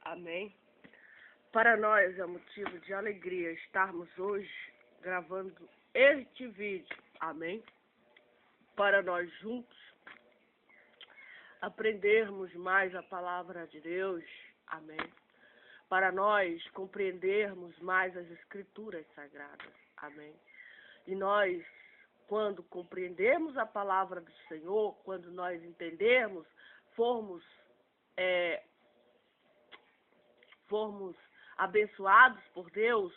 Amém. Para nós é motivo de alegria estarmos hoje gravando este vídeo. Amém. Para nós juntos aprendermos mais a palavra de Deus. Amém. Para nós compreendermos mais as escrituras sagradas. Amém. E nós, quando compreendermos a palavra do Senhor, quando nós entendermos, formos abençoados por Deus,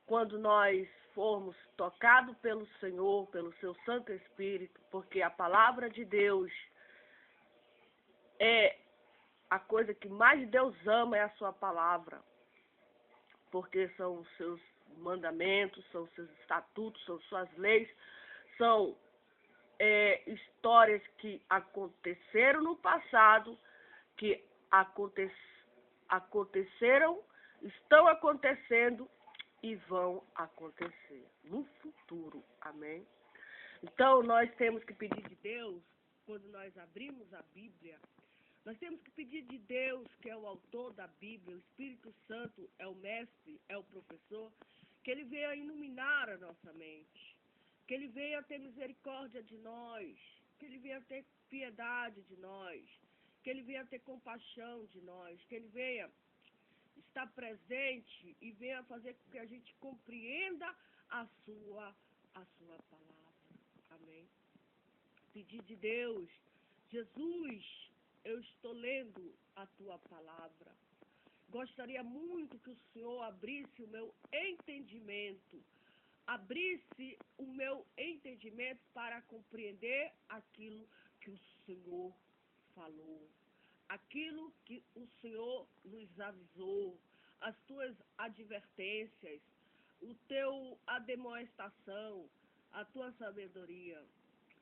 quando nós formos tocados pelo Senhor, pelo seu Santo Espírito, porque a palavra de Deus é a coisa que mais Deus ama, é a sua palavra, porque são os seus mandamentos, são os seus estatutos, são suas leis, são histórias que aconteceram no passado, que aconteceram, estão acontecendo e vão acontecer no futuro. Amém? Então, nós temos que pedir de Deus, quando nós abrimos a Bíblia, nós temos que pedir de Deus, que é o autor da Bíblia, o Espírito Santo é o mestre, é o professor, que ele venha iluminar a nossa mente, que ele venha ter misericórdia de nós, que ele venha ter piedade de nós, que ele venha ter compaixão de nós, que ele venha estar presente e venha fazer com que a gente compreenda a sua palavra. Amém? Pedir de Deus, Jesus, eu estou lendo a tua palavra. Gostaria muito que o Senhor abrisse o meu entendimento, para compreender aquilo que o Senhor falou, aquilo que o Senhor nos avisou, as tuas advertências, a demonstração, a tua sabedoria.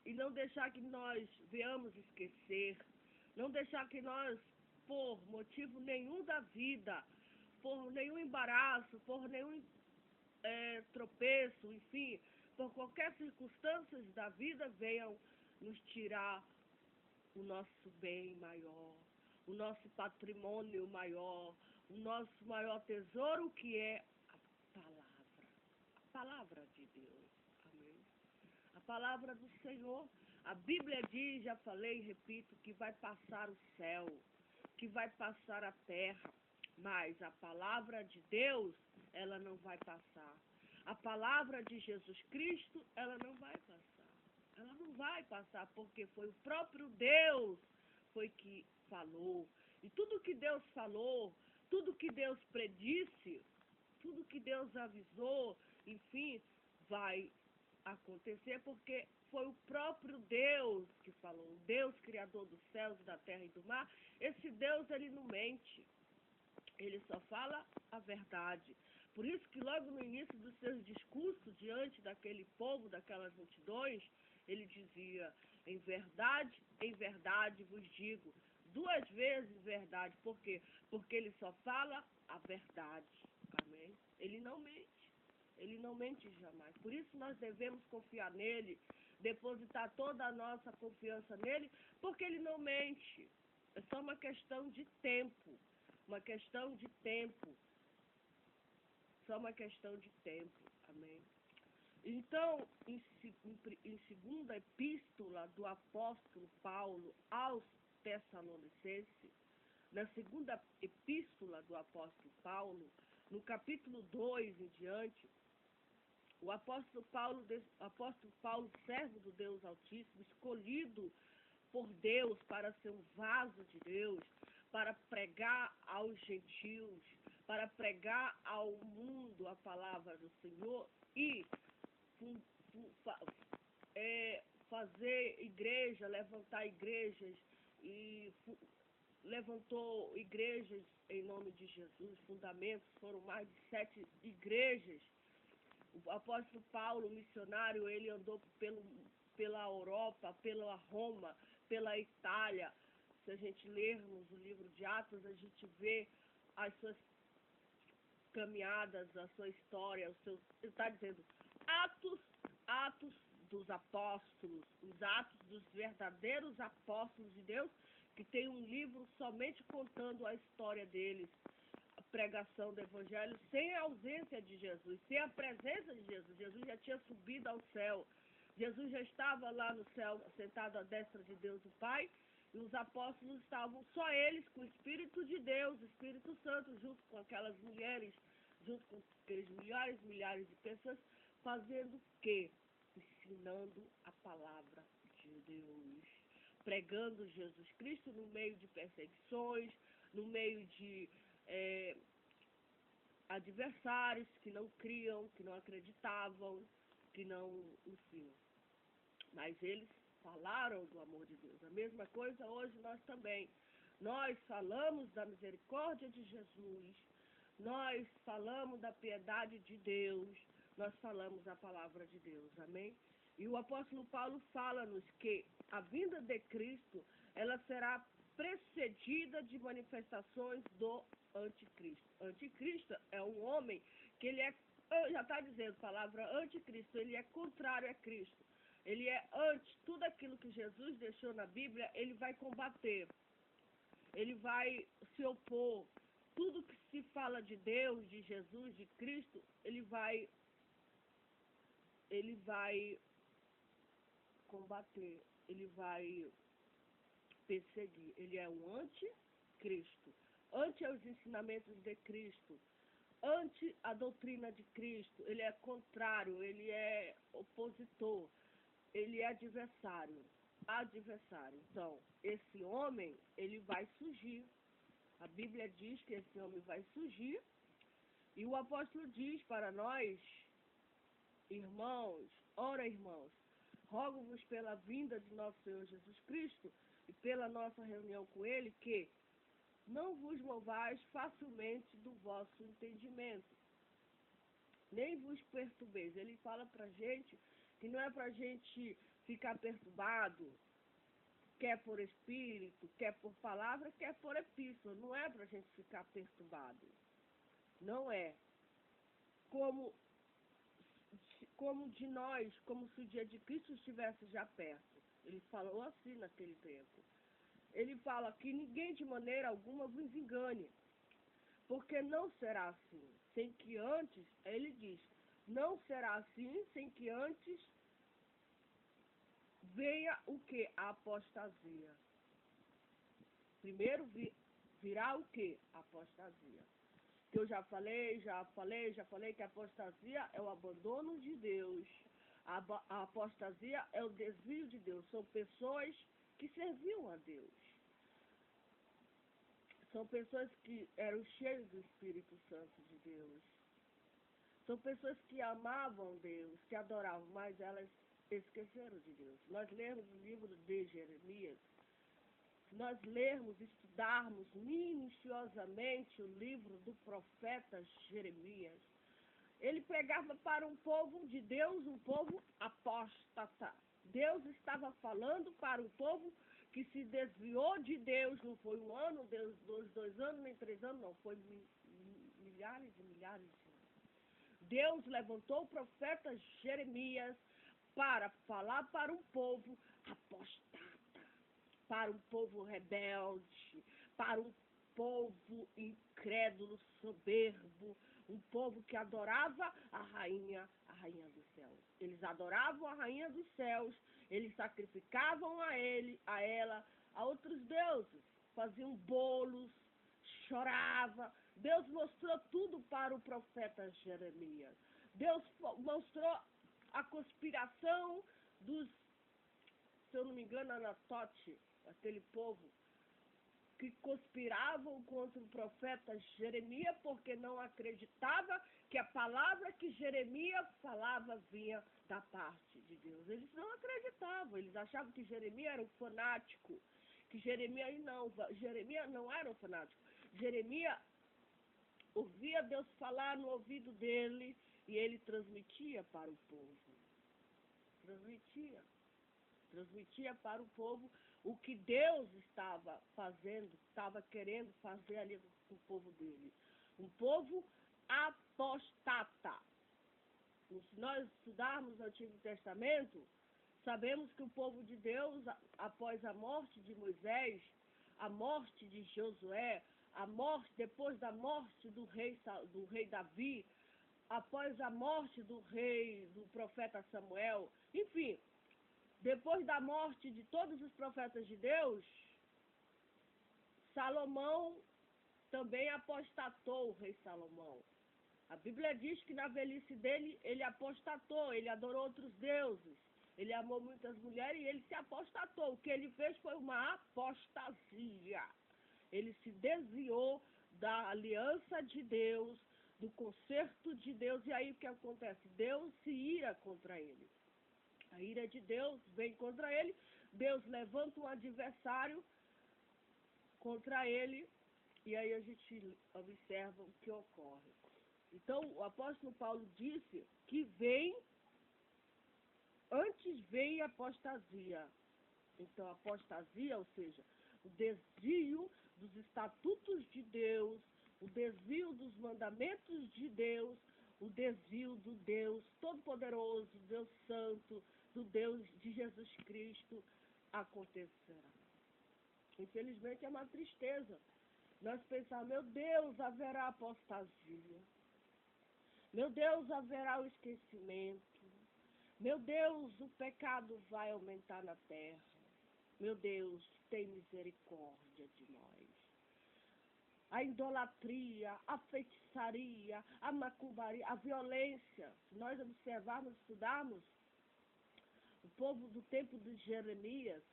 E não deixar que nós venhamos esquecer, não deixar que nós, por motivo nenhum da vida, por nenhum embaraço, por nenhum tropeço, enfim, por qualquer circunstância da vida, venham nos tirar o nosso bem maior, o nosso patrimônio maior, o nosso maior tesouro, que é a palavra de Deus. Amém? A palavra do Senhor. A Bíblia diz, já falei e repito, que vai passar o céu, que vai passar a terra, mas a palavra de Deus, ela não vai passar. A palavra de Jesus Cristo, ela não vai passar. Ela não vai passar, porque foi o próprio Deus que falou. E tudo que Deus falou, tudo que Deus predisse, tudo que Deus avisou, enfim, vai acontecer, porque foi o próprio Deus que falou. O Deus criador dos céus, da terra e do mar. Esse Deus, ele não mente. Ele só fala a verdade. Por isso que logo no início dos seus discursos, diante daquele povo, daquelas multidões, ele dizia: em verdade vos digo. 2 vezes verdade. Por quê? Porque ele só fala a verdade. Amém? Ele não mente. Ele não mente jamais. Por isso nós devemos confiar nele, depositar toda a nossa confiança nele, porque ele não mente. É só uma questão de tempo. Uma questão de tempo. Só uma questão de tempo. Amém? Então, em segunda epístola do apóstolo Paulo aos Tessalonicenses, na segunda epístola do apóstolo Paulo, no capítulo 2 em diante, o apóstolo Paulo, servo do Deus Altíssimo, escolhido por Deus para ser um vaso de Deus, para pregar aos gentios, para pregar ao mundo a palavra do Senhor e fazer igreja, levantar igrejas, e levantou igrejas em nome de Jesus, fundamentos, foram mais de 7 igrejas. O apóstolo Paulo, missionário, ele andou pela Europa, pela Roma, pela Itália. Se a gente lermos o livro de Atos, a gente vê as suas caminhadas, a sua história, ele está dizendo atos dos apóstolos, os atos dos verdadeiros apóstolos de Deus, que tem um livro somente contando a história deles, a pregação do Evangelho, sem a ausência de Jesus, sem a presença de Jesus. Jesus já tinha subido ao céu, Jesus já estava lá no céu, sentado à destra de Deus o Pai, e os apóstolos estavam só eles, com o Espírito de Deus, o Espírito Santo, junto com aquelas mulheres, junto com aqueles milhares de pessoas, fazendo o quê? Ensinando a palavra de Deus, pregando Jesus Cristo no meio de perseguições, no meio de adversários que não criam, que não acreditavam, que não, enfim. Mas eles falaram do amor de Deus. A mesma coisa hoje nós também. Nós falamos da misericórdia de Jesus, nós falamos da piedade de Deus, nós falamos a palavra de Deus, amém? E o apóstolo Paulo fala-nos que a vinda de Cristo, ela será precedida de manifestações do anticristo. Anticristo é um homem que ele é, já está dizendo a palavra anticristo, ele é contrário a Cristo. Ele é anti, tudo aquilo que Jesus deixou na Bíblia, ele vai combater. Ele vai se opor. Tudo que se fala de Deus, de Jesus, de Cristo, ele vai combater, ele vai perseguir. Ele é um anticristo, ante aos ensinamentos de Cristo, ante a doutrina de Cristo. Ele é contrário, ele é opositor, ele é adversário. Então, esse homem, ele vai surgir. A Bíblia diz que esse homem vai surgir, e o apóstolo diz para nós, irmãos, ora irmãos, rogo-vos pela vinda de nosso Senhor Jesus Cristo e pela nossa reunião com Ele, que não vos movais facilmente do vosso entendimento, nem vos perturbeis. Ele fala para a gente que não é para a gente ficar perturbado, quer por espírito, quer por palavra, quer por epístola. Não é para a gente ficar perturbado. Não é. Como de nós, como se o dia de Cristo estivesse já perto. Ele falou assim naquele tempo. Ele fala que ninguém de maneira alguma vos engane, porque não será assim, sem que antes, ele diz, não será assim, sem que antes venha o que? A apostasia. Primeiro virá o que? A apostasia. Que eu já falei que a apostasia é o abandono de Deus. A apostasia é o desvio de Deus. São pessoas que serviam a Deus. São pessoas que eram cheias do Espírito Santo de Deus. São pessoas que amavam Deus, que adoravam, mas elas esqueceram de Deus. Nós lemos o livro de Jeremias, se nós lermos, estudarmos minuciosamente o livro do profeta Jeremias, ele pregava para um povo de Deus, um povo apóstata. Deus estava falando para um povo que se desviou de Deus, não foi um ano, 2 anos, nem 3 anos, não, foi milhares e milhares de anos. Deus levantou o profeta Jeremias para falar para um povo apostata, para um povo rebelde, para um povo incrédulo, soberbo, um povo que adorava a rainha dos céus. Eles adoravam a rainha dos céus, eles sacrificavam a ela, a outros deuses, faziam bolos, chorava. Deus mostrou tudo para o profeta Jeremias. Deus mostrou a conspiração dos, se eu não me engano, Anatote, aquele povo que conspiravam contra o profeta Jeremias porque não acreditava que a palavra que Jeremias falava vinha da parte de Deus. Eles não acreditavam, eles achavam que Jeremias era um fanático, que Jeremias não era um fanático. Jeremias ouvia Deus falar no ouvido dele e ele transmitia para o povo. Transmitia para o povo o que Deus estava fazendo, estava querendo fazer ali com o povo dele. Um povo apostata. Se nós estudarmos o Antigo Testamento, sabemos que o povo de Deus, após a morte de Moisés, a morte de Josué, depois da morte do rei Davi, após a morte do profeta Samuel, enfim, depois da morte de todos os profetas de Deus, Salomão também apostatou, o rei Salomão. A Bíblia diz que na velhice dele, ele apostatou, ele adorou outros deuses, ele amou muitas mulheres e ele se apostatou. O que ele fez foi uma apostasia. Ele se desviou da aliança de Deus, do concerto de Deus, e aí o que acontece? Deus se ira contra ele. A ira de Deus vem contra ele, Deus levanta um adversário contra ele, e aí a gente observa o que ocorre. Então, o apóstolo Paulo disse que antes vem a apostasia. Então, a apostasia, ou seja, o desvio dos estatutos de Deus, o desvio dos mandamentos de Deus, o desvio do Deus Todo-Poderoso, Deus Santo, do Deus de Jesus Cristo, acontecerá. Infelizmente, é uma tristeza. Nós pensamos, meu Deus, haverá apostasia. Meu Deus, haverá o esquecimento. Meu Deus, o pecado vai aumentar na terra. Meu Deus, tem misericórdia de nós. A idolatria, a feitiçaria, a macumbaria, a violência. Se nós observarmos, estudarmos, o povo do tempo de Jeremias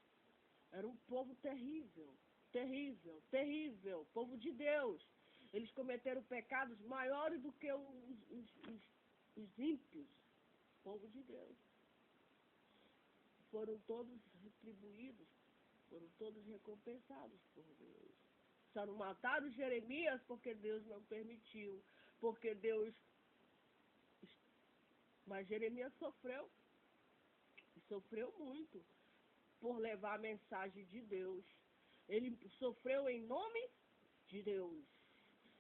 era um povo terrível, terrível, terrível, povo de Deus. Eles cometeram pecados maiores do que os ímpios, povo de Deus. Foram todos retribuídos, foram todos recompensados por Deus. Só não mataram Jeremias porque Deus não permitiu, porque Deus... Mas Jeremias sofreu, e sofreu muito, por levar a mensagem de Deus. Ele sofreu em nome de Deus.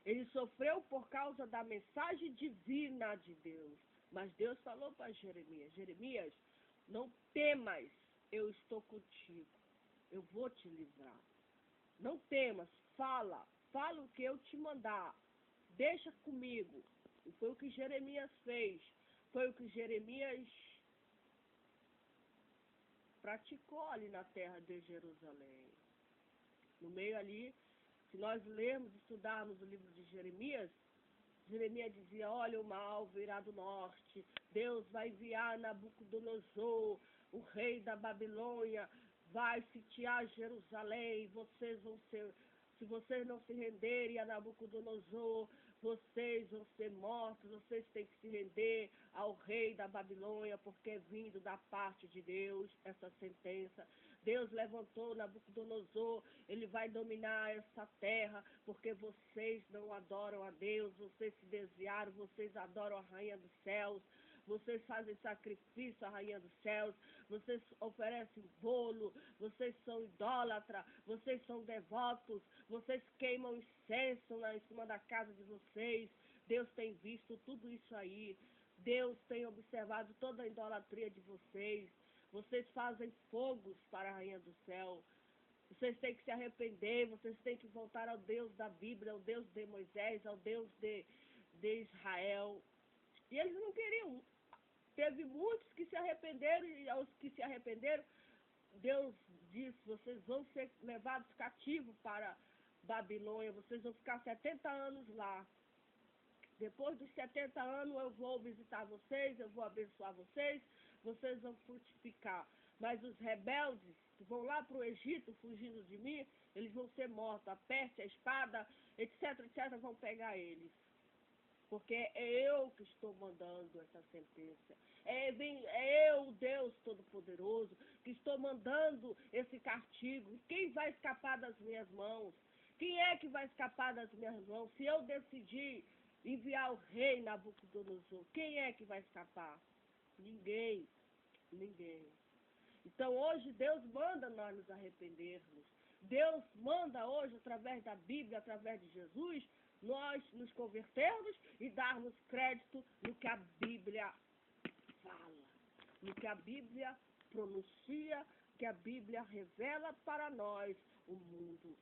Ele sofreu por causa da mensagem divina de Deus. Mas Deus falou para Jeremias, Jeremias, não temas, eu estou contigo. Eu vou te livrar. Não temas, fala o que eu te mandar. Deixa comigo. E foi o que Jeremias fez. Foi o que Jeremias praticou ali na terra de Jerusalém. No meio ali, se nós lermos, estudarmos o livro de Jeremias, Jeremias dizia, olha, o mal virá do norte, Deus vai enviar Nabucodonosor, o rei da Babilônia, vai sitiar Jerusalém, vocês vão ser, se vocês não se renderem a Nabucodonosor, vocês vão ser mortos, vocês têm que se render ao rei da Babilônia, porque é vindo da parte de Deus essa sentença. Deus levantou Nabucodonosor, ele vai dominar essa terra, porque vocês não adoram a Deus, vocês se desviaram, vocês adoram a Rainha dos Céus, vocês fazem sacrifício à Rainha dos Céus, vocês oferecem bolo, vocês são idólatras, vocês são devotos, vocês queimam incenso em cima da casa de vocês. Deus tem visto tudo isso aí, Deus tem observado toda a idolatria de vocês. Vocês fazem fogos para a Rainha do Céu. Vocês têm que se arrepender, vocês têm que voltar ao Deus da Bíblia, ao Deus de Moisés, ao Deus de Israel. E eles não queriam. Teve muitos que se arrependeram, e aos que se arrependeram, Deus disse, vocês vão ser levados cativos para Babilônia, vocês vão ficar 70 anos lá. Depois dos 70 anos eu vou visitar vocês, eu vou abençoar vocês, vocês vão frutificar. Mas os rebeldes que vão lá para o Egito fugindo de mim, eles vão ser mortos. A peste, a espada, etc, etc, vão pegar eles. Porque é eu que estou mandando essa sentença. É eu, Deus Todo-Poderoso, que estou mandando esse castigo. Quem vai escapar das minhas mãos? Quem é que vai escapar das minhas mãos? Se eu decidir enviar o rei Nabucodonosor, quem é que vai escapar? Ninguém. Ninguém. Então hoje Deus manda nós nos arrependermos. Deus manda hoje, através da Bíblia, através de Jesus, nós nos convertermos e darmos crédito no que a Bíblia fala, no que a Bíblia pronuncia, que a Bíblia revela para nós o mundo